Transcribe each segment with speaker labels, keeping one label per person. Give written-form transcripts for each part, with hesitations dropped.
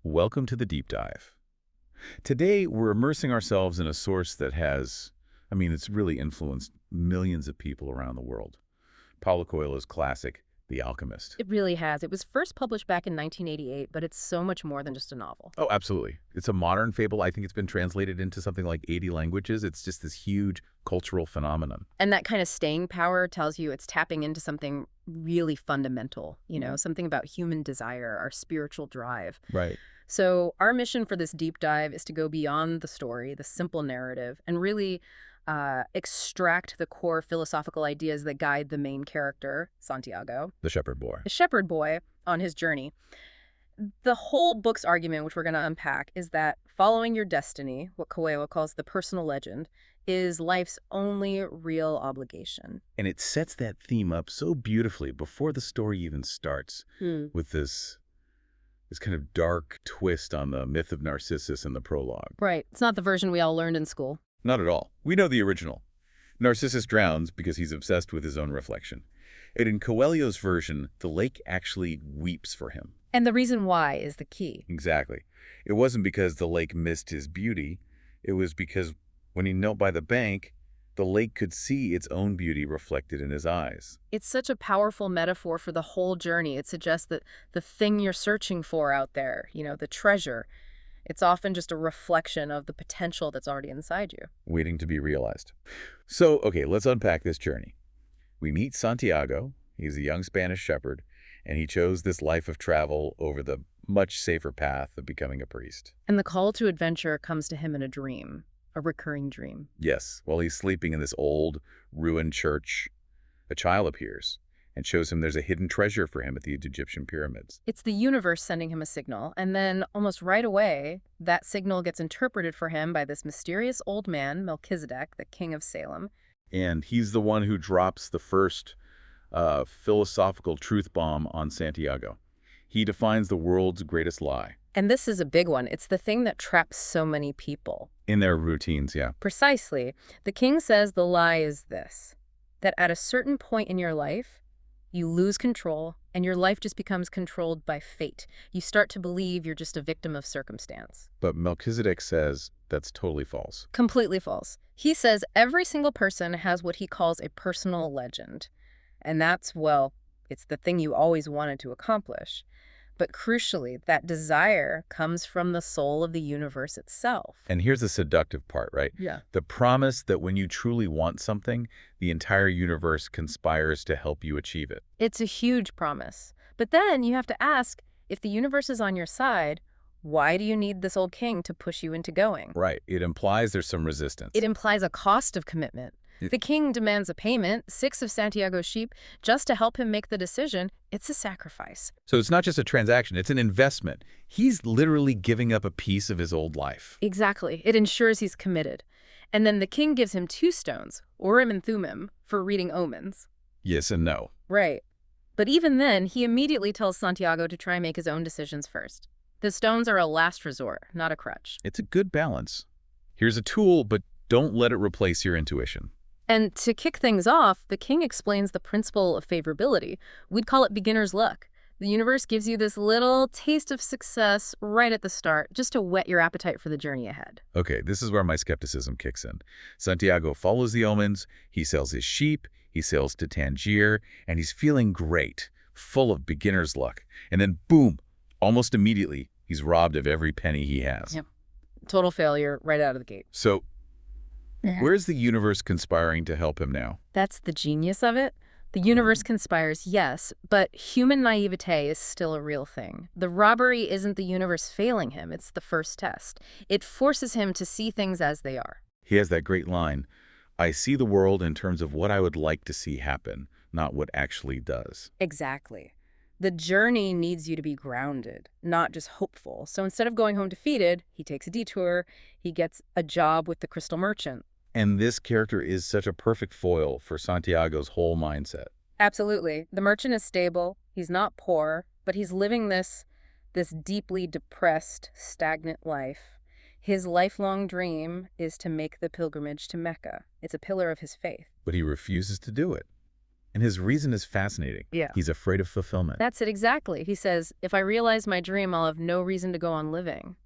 Speaker 1: Welcome to the deep dive. Today, we're immersing ourselves in a source that it's really influenced millions of people around the world. Paulo Coelho's classic, The Alchemist.
Speaker 2: It really has. It was first published back in 1988, but it's so much more than just a novel.
Speaker 1: Oh, absolutely. It's a modern fable. I think it's been translated into something like 80 languages. It's just this huge cultural phenomenon.
Speaker 2: And that kind of staying power tells you it's tapping into something really fundamental, something about human desire, our spiritual drive.
Speaker 1: Right.
Speaker 2: So our mission for this deep dive is to go beyond the story, the simple narrative, and really extract the core philosophical ideas that guide the main character, Santiago,
Speaker 1: The shepherd boy.
Speaker 2: the shepherd boy, on his journey. The whole book's argument, which we're going to unpack, is that following your destiny, what Coelho calls the personal legend, is life's only real obligation.
Speaker 1: And it sets that theme up so beautifully before the story even starts with this kind of dark twist on the myth of Narcissus in the prologue.
Speaker 2: Right. It's not the version we all learned in school.
Speaker 1: Not at all. We know the original. Narcissus drowns because he's obsessed with his own reflection. And in Coelho's version, the lake actually weeps for him.
Speaker 2: And the reason why is the key.
Speaker 1: Exactly. It wasn't because the lake missed his beauty. It was because when he knelt by the bank, the lake could see its own beauty reflected in his eyes.
Speaker 2: It's such a powerful metaphor for the whole journey. It suggests that the thing you're searching for out there, the treasure, it's often just a reflection of the potential that's already inside you.
Speaker 1: Waiting to be realized. So, okay, let's unpack this journey. We meet Santiago. He's a young Spanish shepherd, and he chose this life of travel over the much safer path of becoming a priest.
Speaker 2: And the call to adventure comes to him in a dream, a recurring dream.
Speaker 1: Yes, while he's sleeping in this old, ruined church, a child appears and shows him there's a hidden treasure for him at the Egyptian pyramids.
Speaker 2: It's the universe sending him a signal, and then almost right away, that signal gets interpreted for him by this mysterious old man, Melchizedek, the king of Salem.
Speaker 1: And he's the one who drops the first philosophical truth bomb on Santiago. He defines the world's greatest lie.
Speaker 2: And this is a big one. It's the thing that traps so many people.
Speaker 1: In their routines, yeah.
Speaker 2: Precisely. The king says the lie is this, that at a certain point in your life, you lose control, and your life just becomes controlled by fate. You start to believe you're just a victim of circumstance.
Speaker 1: But Melchizedek says that's totally false.
Speaker 2: Completely false. He says every single person has what he calls a personal legend. And that's, it's the thing you always wanted to accomplish. But crucially, that desire comes from the soul of the universe itself.
Speaker 1: And here's the seductive part, right?
Speaker 2: Yeah.
Speaker 1: The promise that when you truly want something, the entire universe conspires to help you achieve it.
Speaker 2: It's a huge promise. But then you have to ask, if the universe is on your side, why do you need this old king to push you into going?
Speaker 1: Right. It implies there's some resistance.
Speaker 2: It implies a cost of commitment. The king demands a payment, 6 of Santiago's sheep, just to help him make the decision. It's a sacrifice.
Speaker 1: So it's not just a transaction, it's an investment. He's literally giving up a piece of his old life.
Speaker 2: Exactly. It ensures he's committed. And then the king gives him 2 stones, Urim and Thummim, for reading omens.
Speaker 1: Yes and no.
Speaker 2: Right. But even then, he immediately tells Santiago to try and make his own decisions first. The stones are a last resort, not a crutch.
Speaker 1: It's a good balance. Here's a tool, but don't let it replace your intuition.
Speaker 2: And to kick things off, the king explains the principle of favorability. We'd call it beginner's luck. The universe gives you this little taste of success right at the start, just to whet your appetite for the journey ahead.
Speaker 1: Okay, this is where my skepticism kicks in. Santiago follows the omens, he sells his sheep, he sails to Tangier, and he's feeling great, full of beginner's luck. And then boom, almost immediately, he's robbed of every penny he has.
Speaker 2: Yep. Total failure right out of the gate.
Speaker 1: So where's the universe conspiring to help him now?
Speaker 2: That's the genius of it. The universe conspires, yes, but human naivete is still a real thing. The robbery isn't the universe failing him, it's the first test. It forces him to see things as they are.
Speaker 1: He has that great line, I see the world in terms of what I would like to see happen, not what actually does.
Speaker 2: Exactly. The journey needs you to be grounded, not just hopeful. So instead of going home defeated, he takes a detour, he gets a job with the crystal merchant.
Speaker 1: And this character is such a perfect foil for Santiago's whole mindset.
Speaker 2: Absolutely. The merchant is stable, he's not poor, but he's living this deeply depressed, stagnant life. His lifelong dream is to make the pilgrimage to Mecca. It's a pillar of his faith.
Speaker 1: But he refuses to do it. And his reason is fascinating.
Speaker 2: Yeah.
Speaker 1: He's afraid of fulfillment.
Speaker 2: That's it exactly. He says, if I realize my dream, I'll have no reason to go on living.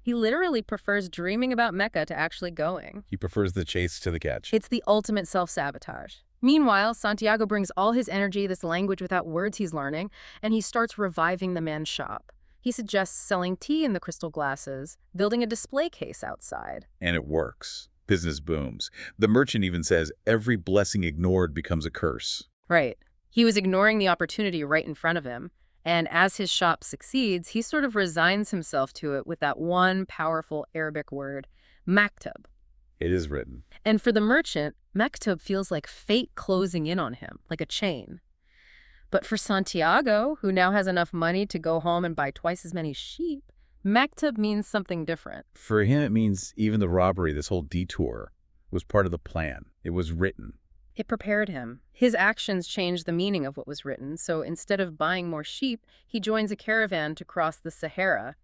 Speaker 2: He literally prefers dreaming about Mecca to actually going.
Speaker 1: He prefers the chase to the catch.
Speaker 2: It's the ultimate self-sabotage. Meanwhile, Santiago brings all his energy, this language without words he's learning, and he starts reviving the man's shop. He suggests selling tea in the crystal glasses, building a display case outside.
Speaker 1: And it works. Business booms. The merchant even says every blessing ignored becomes a curse.
Speaker 2: Right. He was ignoring the opportunity right in front of him. And as his shop succeeds, he sort of resigns himself to it with that one powerful Arabic word, maktub.
Speaker 1: It is written.
Speaker 2: And for the merchant, maktub feels like fate closing in on him, like a chain. But for Santiago, who now has enough money to go home and buy twice as many sheep, maktub means something different.
Speaker 1: For him, it means even the robbery, this whole detour, was part of the plan. It was written.
Speaker 2: It prepared him. His actions changed the meaning of what was written, so instead of buying more sheep, he joins a caravan to cross the Sahara,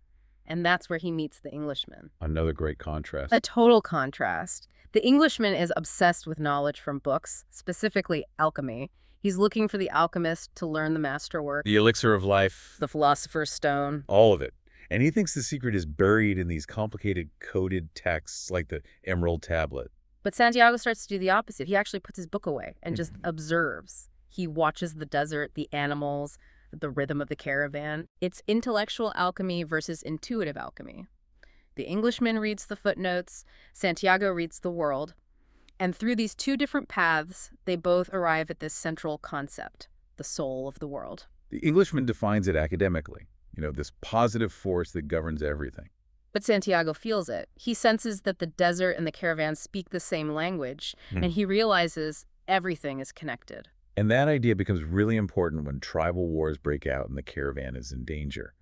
Speaker 2: and that's where he meets the Englishman.
Speaker 1: Another great contrast.
Speaker 2: A total contrast. The Englishman is obsessed with knowledge from books, specifically alchemy. He's looking for the alchemist to learn the masterwork,
Speaker 1: The elixir of life.
Speaker 2: the philosopher's stone.
Speaker 1: All of it. And he thinks the secret is buried in these complicated coded texts like the Emerald Tablet.
Speaker 2: But Santiago starts to do the opposite. He actually puts his book away and just observes. He watches the desert, the animals, the rhythm of the caravan. It's intellectual alchemy versus intuitive alchemy. The Englishman reads the footnotes, Santiago reads the world, and through these two different paths, they both arrive at this central concept, the soul of the world.
Speaker 1: The Englishman defines it academically, this positive force that governs everything.
Speaker 2: But Santiago feels it. He senses that the desert and the caravan speak the same language, and he realizes everything is connected.
Speaker 1: And that idea becomes really important when tribal wars break out and the caravan is in danger.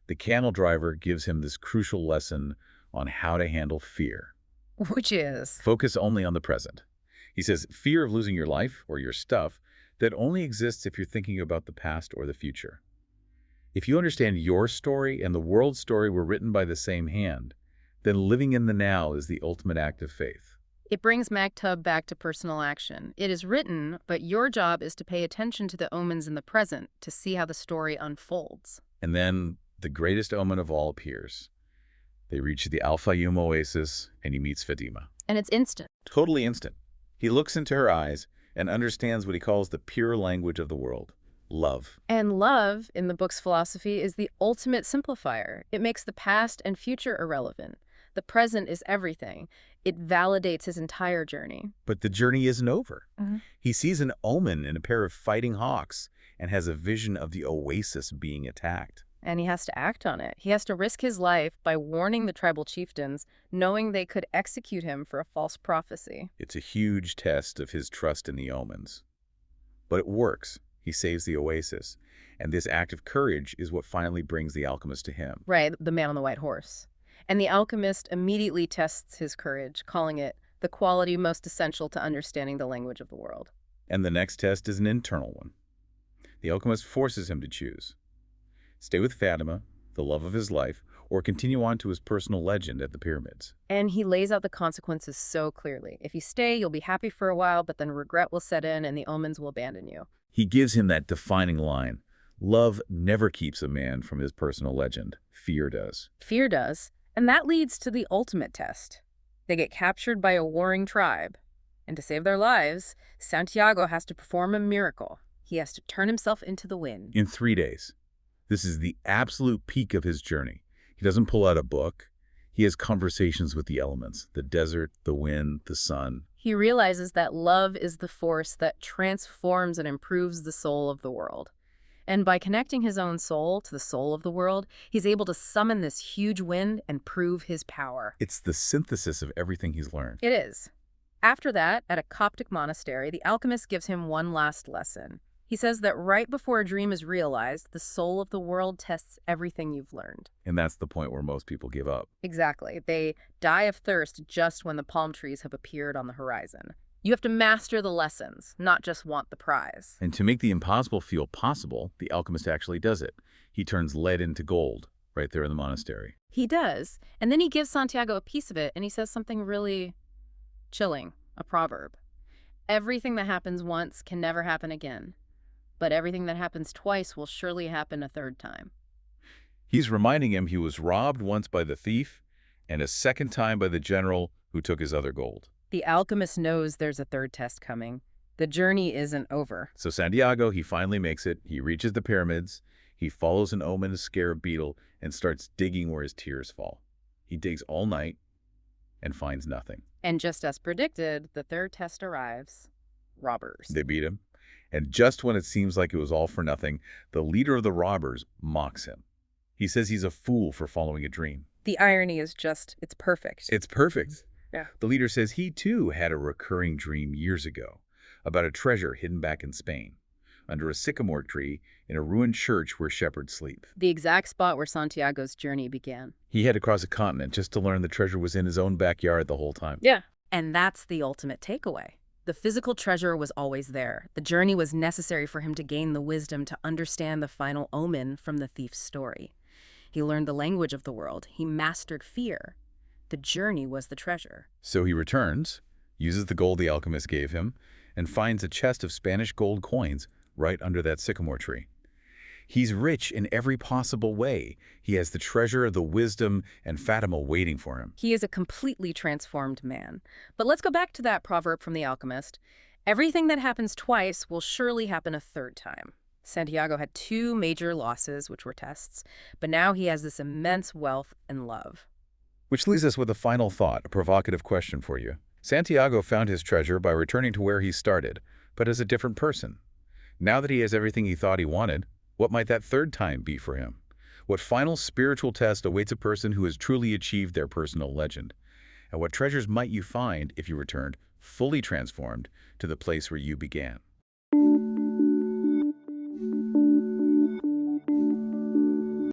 Speaker 1: The camel driver gives him this crucial lesson on how to handle fear.
Speaker 2: Which is?
Speaker 1: Focus only on the present. He says fear of losing your life or your stuff that only exists if you're thinking about the past or the future. If you understand your story and the world's story were written by the same hand, then living in the now is the ultimate act of faith.
Speaker 2: It brings maktub back to personal action. It is written, but your job is to pay attention to the omens in the present to see how the story unfolds.
Speaker 1: And then the greatest omen of all appears. They reach the Al Fayoum oasis, and he meets Fatima.
Speaker 2: And it's instant.
Speaker 1: Totally instant. He looks into her eyes and understands what he calls the pure language of the world, love.
Speaker 2: And love, in the book's philosophy, is the ultimate simplifier. It makes the past and future irrelevant. The present is everything. It validates his entire journey.
Speaker 1: But the journey isn't over.
Speaker 2: Mm-hmm.
Speaker 1: He sees an omen in a pair of fighting hawks and has a vision of the oasis being attacked.
Speaker 2: And he has to act on it. He has to risk his life by warning the tribal chieftains, knowing they could execute him for a false prophecy.
Speaker 1: It's a huge test of his trust in the omens. But it works. He saves the oasis. And this act of courage is what finally brings the alchemist to him.
Speaker 2: Right, the man on the white horse. And the alchemist immediately tests his courage, calling it the quality most essential to understanding the language of the world.
Speaker 1: And the next test is an internal one. The alchemist forces him to choose. Stay with Fatima, the love of his life, or continue on to his personal legend at the pyramids.
Speaker 2: And he lays out the consequences so clearly. If you stay, you'll be happy for a while, but then regret will set in and the omens will abandon you.
Speaker 1: He gives him that defining line. Love never keeps a man from his personal legend. Fear does.
Speaker 2: Fear does. And that leads to the ultimate test. They get captured by a warring tribe. And to save their lives, Santiago has to perform a miracle. He has to turn himself into the wind.
Speaker 1: In 3 days. This is the absolute peak of his journey. He doesn't pull out a book. He has conversations with the elements, the desert, the wind, the sun.
Speaker 2: He realizes that love is the force that transforms and improves the soul of the world. And by connecting his own soul to the soul of the world, he's able to summon this huge wind and prove his power.
Speaker 1: It's the synthesis of everything he's learned.
Speaker 2: It is. After that, at a Coptic monastery, the alchemist gives him one last lesson. He says that right before a dream is realized, the soul of the world tests everything you've learned.
Speaker 1: And that's the point where most people give up.
Speaker 2: Exactly. They die of thirst just when the palm trees have appeared on the horizon. You have to master the lessons, not just want the prize.
Speaker 1: And to make the impossible feel possible, the alchemist actually does it. He turns lead into gold right there in the monastery.
Speaker 2: He does. And then he gives Santiago a piece of it, and he says something really chilling, a proverb. Everything that happens once can never happen again, but everything that happens twice will surely happen a third time.
Speaker 1: He's reminding him he was robbed once by the thief and a second time by the general who took his other gold.
Speaker 2: The alchemist knows there's a third test coming. The journey isn't over.
Speaker 1: So Santiago, he finally makes it. He reaches the pyramids. He follows an ominous scarab beetle and starts digging where his tears fall. He digs all night and finds nothing.
Speaker 2: And just as predicted, the third test arrives. Robbers.
Speaker 1: They beat him. And just when it seems like it was all for nothing, the leader of the robbers mocks him. He says he's a fool for following a dream.
Speaker 2: The irony is just, it's perfect.
Speaker 1: It's perfect.
Speaker 2: Yeah.
Speaker 1: The leader says he too had a recurring dream years ago about a treasure hidden back in Spain, under a sycamore tree in a ruined church where shepherds sleep.
Speaker 2: The exact spot where Santiago's journey began.
Speaker 1: He had to cross a continent just to learn the treasure was in his own backyard the whole time.
Speaker 2: Yeah. And that's the ultimate takeaway. The physical treasure was always there. The journey was necessary for him to gain the wisdom to understand the final omen from the thief's story. He learned the language of the world. He mastered fear. The journey was the treasure.
Speaker 1: So he returns, uses the gold the alchemist gave him, and finds a chest of Spanish gold coins right under that sycamore tree. He's rich in every possible way. He has the treasure, the wisdom, and Fatima waiting for him.
Speaker 2: He is a completely transformed man. But let's go back to that proverb from The Alchemist. Everything that happens twice will surely happen a third time. Santiago had 2 major losses, which were tests, but now he has this immense wealth and love.
Speaker 1: Which leaves us with a final thought, a provocative question for you. Santiago found his treasure by returning to where he started, but as a different person. Now that he has everything he thought he wanted, what might that third time be for him? What final spiritual test awaits a person who has truly achieved their personal legend? And what treasures might you find if you returned, fully transformed, to the place where you began?